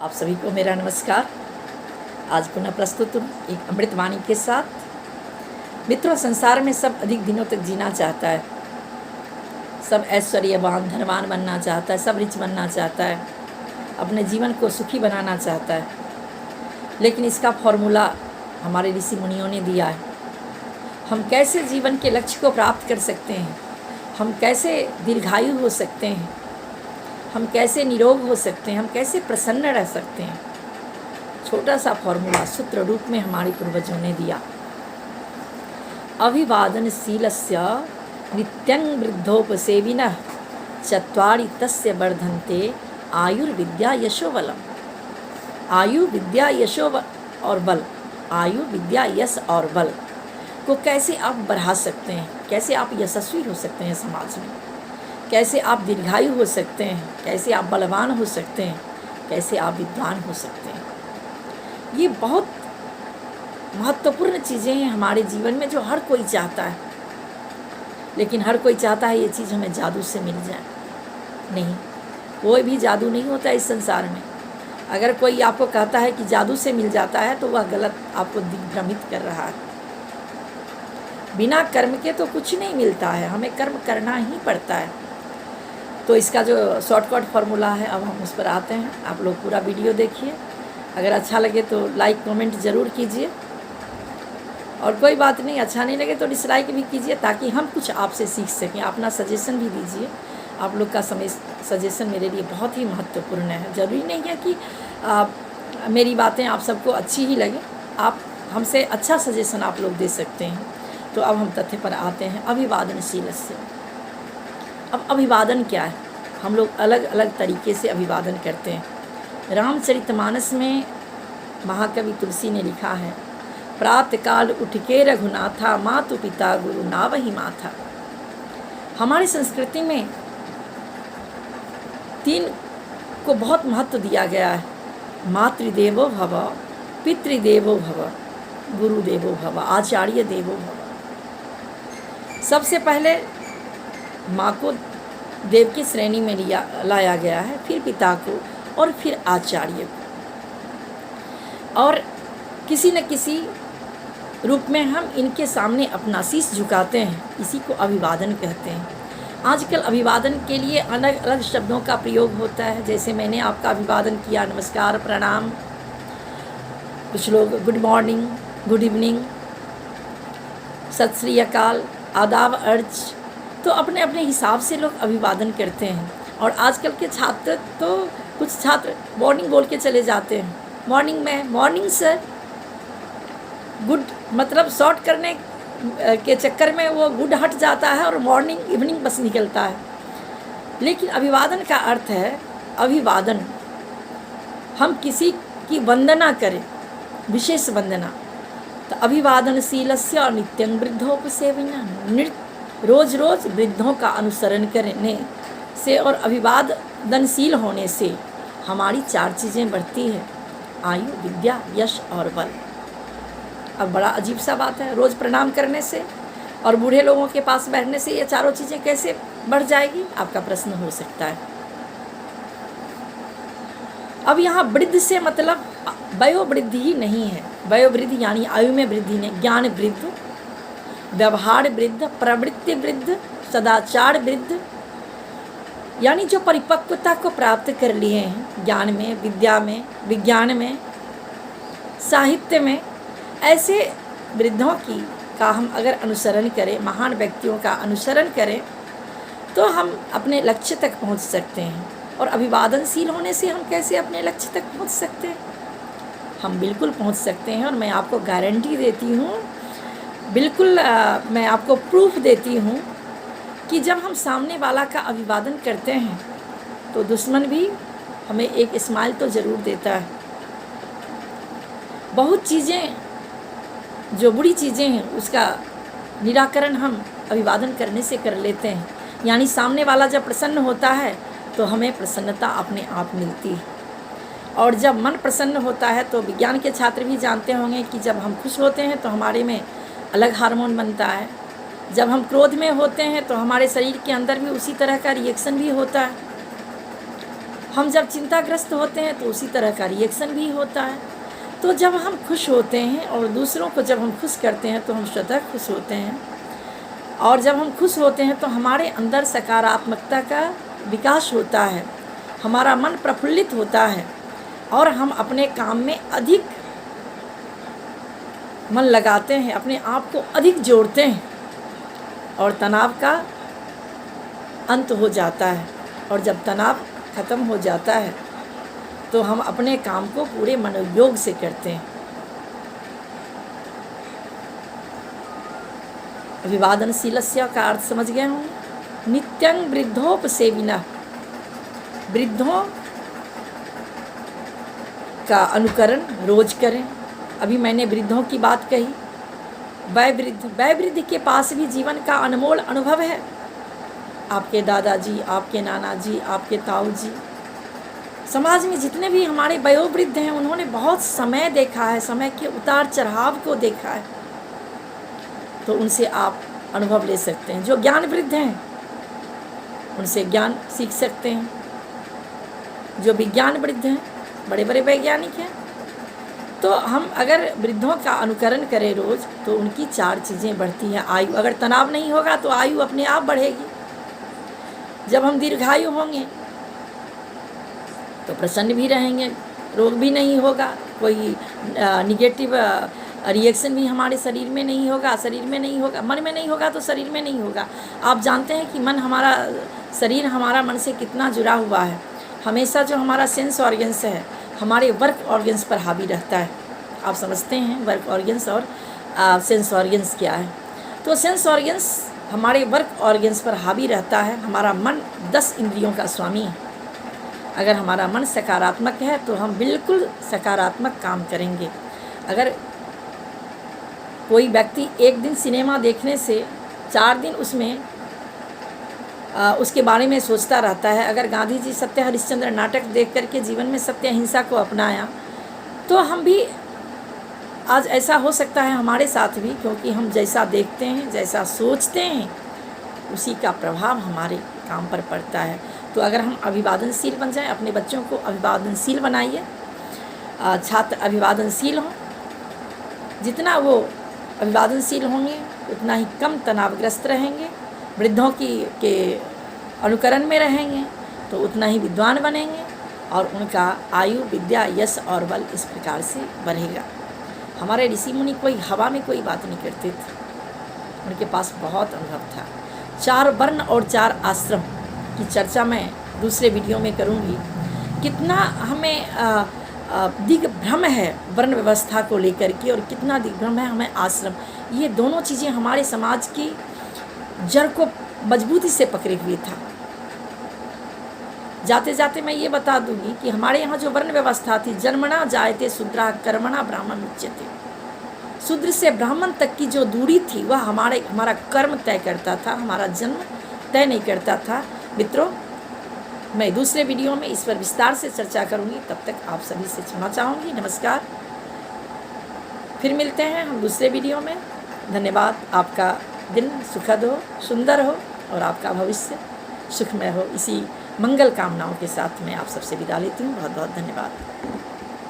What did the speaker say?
आप सभी को मेरा नमस्कार। आज पुनः प्रस्तुत हूँ एक अमृतवाणी के साथ। मित्रों, संसार में सब अधिक दिनों तक जीना चाहता है, सब ऐश्वर्यवान धनवान बनना चाहता है, सब रिच बनना चाहता है, अपने जीवन को सुखी बनाना चाहता है। लेकिन इसका फॉर्मूला हमारे ऋषि मुनियों ने दिया है। हम कैसे जीवन के लक्ष्य को प्राप्त कर सकते हैं, हम कैसे दीर्घायु हो सकते हैं, हम कैसे निरोग हो सकते हैं, हम कैसे प्रसन्न रह सकते हैं, छोटा सा फॉर्मूला सूत्र रूप में हमारे पूर्वजों ने दिया। अभिवादनशीलस्य नित्यं वृद्धोपसेविनः चत्वारि तस्य वर्धन्ते आयुर्विद्या यशो बलम्। आयु विद्या यशो और बल, आयु विद्या यश और बल को कैसे आप बढ़ा सकते हैं, कैसे आप यशस्वी हो सकते हैं समाज में, कैसे आप दीर्घायु हो सकते हैं, कैसे आप बलवान हो सकते हैं, कैसे आप विद्वान हो सकते हैं। ये बहुत महत्वपूर्ण चीज़ें हैं हमारे जीवन में जो हर कोई चाहता है। लेकिन हर कोई चाहता है ये चीज़ हमें जादू से मिल जाए। नहीं, कोई भी जादू नहीं होता इस संसार में। अगर कोई आपको कहता है कि जादू से मिल जाता है तो वह गलत आपको दिग्भ्रमित कर रहा है। बिना कर्म के तो कुछ नहीं मिलता है, हमें कर्म करना ही पड़ता है। तो इसका जो शॉर्टकट फार्मूला है, अब हम उस पर आते हैं। आप लोग पूरा वीडियो देखिए, अगर अच्छा लगे तो लाइक कमेंट ज़रूर कीजिए, और कोई बात नहीं, अच्छा नहीं लगे तो डिसलाइक भी कीजिए, ताकि हम कुछ आपसे सीख सकें। अपना सजेशन भी दीजिए। आप लोग का सजेशन मेरे लिए बहुत ही महत्वपूर्ण है। ज़रूरी नहीं है कि मेरी बातें आप सबको अच्छी ही लगे, आप हमसे अच्छा सजेशन आप लोग दे सकते हैं। तो अब हम तथ्य पर आते हैं। अभिवादनशीलस्य। अब अभिवादन क्या है? हम लोग अलग अलग तरीके से अभिवादन करते हैं। रामचरितमानस में महाकवि तुलसी ने लिखा है, प्रातःकाल उठ के रघुनाथा, मातु पिता गुरु नावहि माथा। हमारी संस्कृति में 3 को बहुत महत्व दिया गया है। मातृदेवो भव, पितृदेवो भव, गुरुदेवो भव, आचार्य देवो भव। सबसे पहले माँ को देव की श्रेणी में लाया गया है, फिर पिता को और फिर आचार्य को। और किसी न किसी रूप में हम इनके सामने अपना शीश झुकाते हैं। इसी को अभिवादन कहते हैं। आजकल अभिवादन के लिए अलग अलग शब्दों का प्रयोग होता है। जैसे मैंने आपका अभिवादन किया, नमस्कार, प्रणाम। कुछ लोग गुड मॉर्निंग, गुड इवनिंग, सत श्री अकाल, आदाब, अर्ज। तो अपने अपने हिसाब से लोग अभिवादन करते हैं। और आजकल के छात्र तो कुछ छात्र मॉर्निंग बोल के चले जाते हैं। मॉर्निंग में मॉर्निंग सर, गुड मतलब शॉर्ट करने के चक्कर में वो गुड हट जाता है और मॉर्निंग इवनिंग बस निकलता है। लेकिन अभिवादन का अर्थ है अभिवादन, हम किसी की वंदना करें, विशेष वंदना। तो अभिवादनशीलस्य और नित्यं वृद्धोपसेविनः, रोज़ रोज़ वृद्धों का अनुसरण करने से और अभिवादनशील होने से हमारी 4 चीज़ें बढ़ती हैं, आयु, विद्या, यश और बल। अब बड़ा अजीब सा बात है, रोज़ प्रणाम करने से और बूढ़े लोगों के पास बैठने से ये चारों चीज़ें कैसे बढ़ जाएगी, आपका प्रश्न हो सकता है। अब यहाँ वृद्ध से मतलब वयोवृद्धि ही नहीं है। वयोवृद्धि यानी आयु में वृद्धि नहीं, ज्ञान वृद्ध, व्यवहार वृद्ध, प्रवृत्ति वृद्ध, सदाचार वृद्ध, यानी जो परिपक्वता को प्राप्त कर लिए हैं ज्ञान में, विद्या में, विज्ञान में, साहित्य में, ऐसे वृद्धों का हम अगर अनुसरण करें, महान व्यक्तियों का अनुसरण करें, तो हम अपने लक्ष्य तक पहुंच सकते हैं। और अभिवादनशील होने से हम कैसे अपने लक्ष्य तक पहुंच सकते हैं? हम बिल्कुल पहुंच सकते हैं। और मैं आपको गारंटी देती हूँ, बिल्कुल मैं आपको प्रूफ देती हूँ कि जब हम सामने वाला का अभिवादन करते हैं तो दुश्मन भी हमें एक स्माइल तो ज़रूर देता है। बहुत चीज़ें जो बुरी चीज़ें हैं उसका निराकरण हम अभिवादन करने से कर लेते हैं। यानी सामने वाला जब प्रसन्न होता है तो हमें प्रसन्नता अपने आप मिलती है। और जब मन प्रसन्न होता है तो विज्ञान के छात्र भी जानते होंगे कि जब हम खुश होते हैं तो हमारे में अलग हार्मोन बनता है। जब हम क्रोध में होते हैं तो हमारे शरीर के अंदर भी उसी तरह का रिएक्शन भी होता है। हम जब चिंताग्रस्त होते हैं तो उसी तरह का रिएक्शन भी होता है। तो जब हम खुश होते हैं और दूसरों को जब हम खुश करते हैं तो हम स्वतः खुश होते हैं, और जब हम खुश होते हैं तो हमारे अंदर सकारात्मकता का विकास होता है, हमारा मन प्रफुल्लित होता है और हम अपने काम में अधिक मन लगाते हैं, अपने आप को अधिक जोड़ते हैं और तनाव का अंत हो जाता है। और जब तनाव ख़त्म हो जाता है तो हम अपने काम को पूरे मनोयोग से करते हैं। अभिवादनशीलस्य का अर्थ समझ गए होंगे। नित्यं वृद्धोपसेविनः, वृद्धों का अनुकरण रोज करें। अभी मैंने वृद्धों की बात कही। वयोवृद्ध के पास भी जीवन का अनमोल अनुभव है। आपके दादाजी, आपके नाना जी, आपके ताऊ जी, समाज में जितने भी हमारे वयोवृद्ध हैं उन्होंने बहुत समय देखा है, समय के उतार चढ़ाव को देखा है, तो उनसे आप अनुभव ले सकते हैं। जो ज्ञान वृद्ध हैं उनसे ज्ञान सीख सकते हैं। जो विज्ञान वृद्ध हैं, बड़े बड़े वैज्ञानिक हैं, तो हम अगर वृद्धों का अनुकरण करें रोज़ तो उनकी 4 चीज़ें बढ़ती हैं। आयु, अगर तनाव नहीं होगा तो आयु अपने आप बढ़ेगी। जब हम दीर्घायु होंगे तो प्रसन्न भी रहेंगे, रोग भी नहीं होगा, कोई निगेटिव रिएक्शन भी हमारे शरीर में नहीं होगा, मन में नहीं होगा तो शरीर में नहीं होगा। आप जानते हैं कि शरीर हमारा मन से कितना जुड़ा हुआ है। हमेशा जो हमारा सेंस ऑर्गन्स है हमारे वर्क ऑर्गन्स पर हावी रहता है। आप समझते हैं वर्क ऑर्गन्स और सेंस ऑर्गन्स क्या है। तो सेंस ऑर्गन्स हमारे वर्क ऑर्गन्स पर हावी रहता है। हमारा मन 10 इंद्रियों का स्वामी है। अगर हमारा मन सकारात्मक है तो हम बिल्कुल सकारात्मक काम करेंगे। अगर कोई व्यक्ति एक दिन सिनेमा देखने से 4 दिन उसके बारे में सोचता रहता है, अगर गांधी जी सत्य हरिश्चंद्र नाटक देख करके जीवन में सत्य अहिंसा को अपनाया तो हम भी आज ऐसा हो सकता है हमारे साथ भी, क्योंकि हम जैसा देखते हैं, जैसा सोचते हैं, उसी का प्रभाव हमारे काम पर पड़ता है। तो अगर हम अभिवादनशील बन जाएं, अपने बच्चों को अभिवादनशील बनाइए, छात्र अभिवादनशील हों। जितना वो अभिवादनशील होंगे उतना ही कम तनावग्रस्त रहेंगे, वृद्धों के अनुकरण में रहेंगे तो उतना ही विद्वान बनेंगे और उनका आयु, विद्या, यश और बल इस प्रकार से बढ़ेगा। हमारे ऋषि मुनि कोई हवा में कोई बात नहीं करते थे, उनके पास बहुत अनुभव था। 4 वर्ण और 4 आश्रम की चर्चा मैं दूसरे वीडियो में करूँगी। कितना हमें दिग्भ्रम है वर्ण व्यवस्था को लेकर के और कितना दिग्भ्रम है हमें आश्रम। ये दोनों चीज़ें हमारे समाज की जड़ को मजबूती से पकड़े हुए था। जाते जाते मैं ये बता दूंगी कि हमारे यहाँ जो वर्ण व्यवस्था थी, जन्मना जायते शूद्रा कर्मणा ब्राह्मण उच्यते। शूद्र से ब्राह्मण तक की जो दूरी थी वह हमारा कर्म तय करता था, हमारा जन्म तय नहीं करता था। मित्रों, मैं दूसरे वीडियो में इस पर विस्तार से चर्चा करूंगी। तब तक आप सभी से क्षमा चाहूँगी। नमस्कार, फिर मिलते हैं हम दूसरे वीडियो में। धन्यवाद। आपका दिन सुखद हो, सुंदर हो और आपका भविष्य सुखमय हो। इसी मंगल कामनाओं के साथ मैं आप सबसे विदा लेती हूँ। बहुत बहुत धन्यवाद।